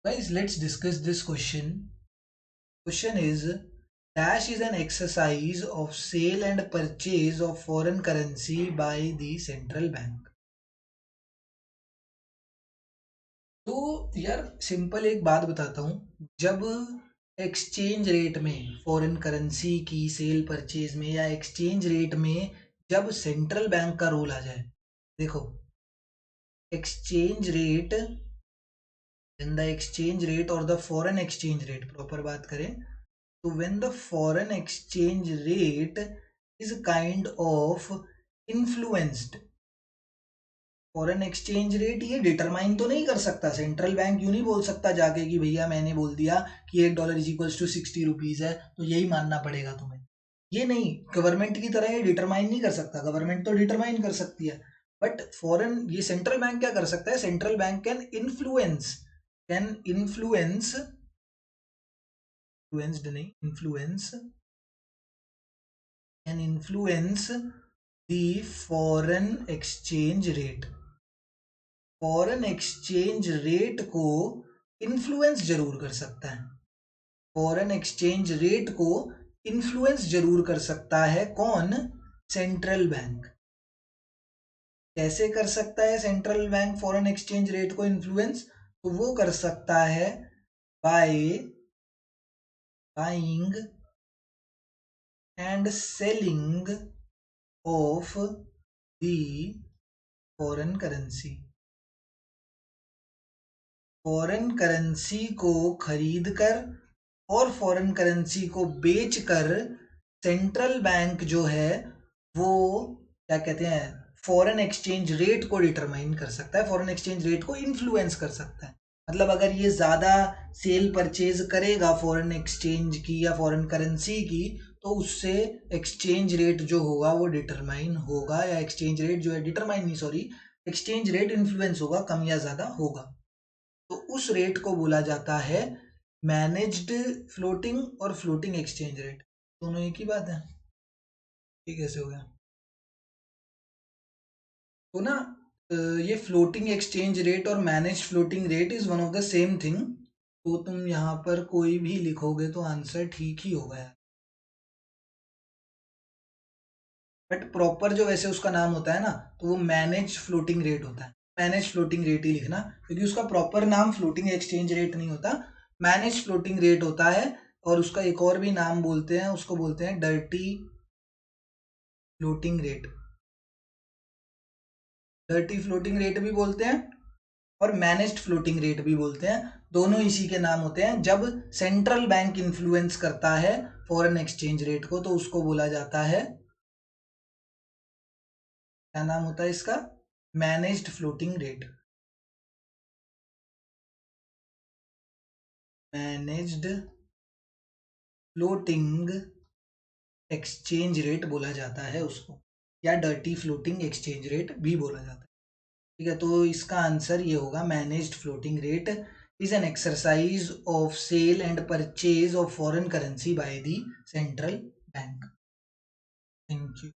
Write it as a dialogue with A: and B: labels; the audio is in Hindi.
A: Guys, let's discuss this question. Question is dash is an exercise of sale and purchase of foreign currency by the central bank. तो यार सिंपल एक बात बताता हूँ, जब एक्सचेंज रेट में फॉरेन करेंसी की सेल परचेज में या एक्सचेंज रेट में जब सेंट्रल बैंक का रोल आ जाए, देखो exchange rate in the exchange rate और the foreign exchange rate proper बात करें तो when the foreign exchange rate is kind of influenced, foreign exchange rate ये डिटरमाइन तो नहीं कर सकता सेंट्रल बैंक, यूं नहीं बोल सकता जाके कि भैया मैंने बोल दिया कि $1 इज इक्वल्स टू 60 रुपीज है तो यही मानना पड़ेगा तुम्हें। ये नहीं, गवर्नमेंट की तरह ये डिटरमाइन नहीं कर सकता, गवर्नमेंट तो डिटरमाइन कर सकती है बट फॉरेन ये सेंट्रल बैंक क्या कर सकता है, सेंट्रल बैंक कैन इन्फ्लुएंस नहीं influence can influence the foreign exchange rate। Foreign exchange rate को इन्फ्लुएंस जरूर कर सकता है, फॉरेन एक्सचेंज रेट को इन्फ्लुएंस जरूर कर सकता है कौन, सेंट्रल बैंक। कैसे कर सकता है central bank foreign exchange rate को इन्फ्लुएंस, तो वो कर सकता है by buying and selling of the foreign currency. Foreign currency को खरीदकर और फॉरेन करेंसी को बेचकर सेंट्रल बैंक जो है वो क्या कहते हैं, फॉरेन एक्सचेंज रेट को डिटरमाइन कर सकता है, फॉरेन एक्सचेंज रेट को इन्फ्लुएंस कर सकता है। मतलब अगर ये ज्यादा सेल परचेज करेगा फॉरेन एक्सचेंज की या फॉरेन करेंसी की तो उससे एक्सचेंज रेट जो होगा वो डिटरमाइन होगा, या एक्सचेंज रेट जो है डिटरमाइन नहीं सॉरी एक्सचेंज रेट इन्फ्लुएंस होगा, कम या ज्यादा होगा। तो उस रेट को बोला जाता है मैनेज्ड फ्लोटिंग और फ्लोटिंग एक्सचेंज रेट, दोनों एक ही बात है। ये कैसे हो गया, तो ना ये फ्लोटिंग एक्सचेंज रेट और manage floating rate is one of the same thing. तो तुम यहाँ पर कोई भी लिखोगे तो आंसर ठीक ही होगा यार, बट प्रॉपर जो वैसे उसका नाम होता है ना तो वो मैनेज फ्लोटिंग रेट होता है, मैनेज फ्लोटिंग रेट ही लिखना क्योंकि उसका प्रॉपर नाम फ्लोटिंग एक्सचेंज रेट नहीं होता, मैनेज फ्लोटिंग रेट होता है। और उसका एक और भी नाम बोलते हैं, उसको बोलते हैं dirty floating rate, dirty floating rate भी बोलते हैं और मैनेज्ड फ्लोटिंग रेट भी बोलते हैं, दोनों इसी के नाम होते हैं। जब सेंट्रल बैंक इन्फ्लुएंस करता है फॉरेन एक्सचेंज रेट को तो उसको बोला जाता है, क्या नाम होता है इसका, managed floating rate, managed floating exchange rate बोला जाता है उसको, या डर्टी फ्लोटिंग एक्सचेंज रेट भी बोला जाता है। ठीक है, तो इसका आंसर ये होगा managed floating rate is an exercise of sale and purchase of foreign currency by the central bank. Thank you.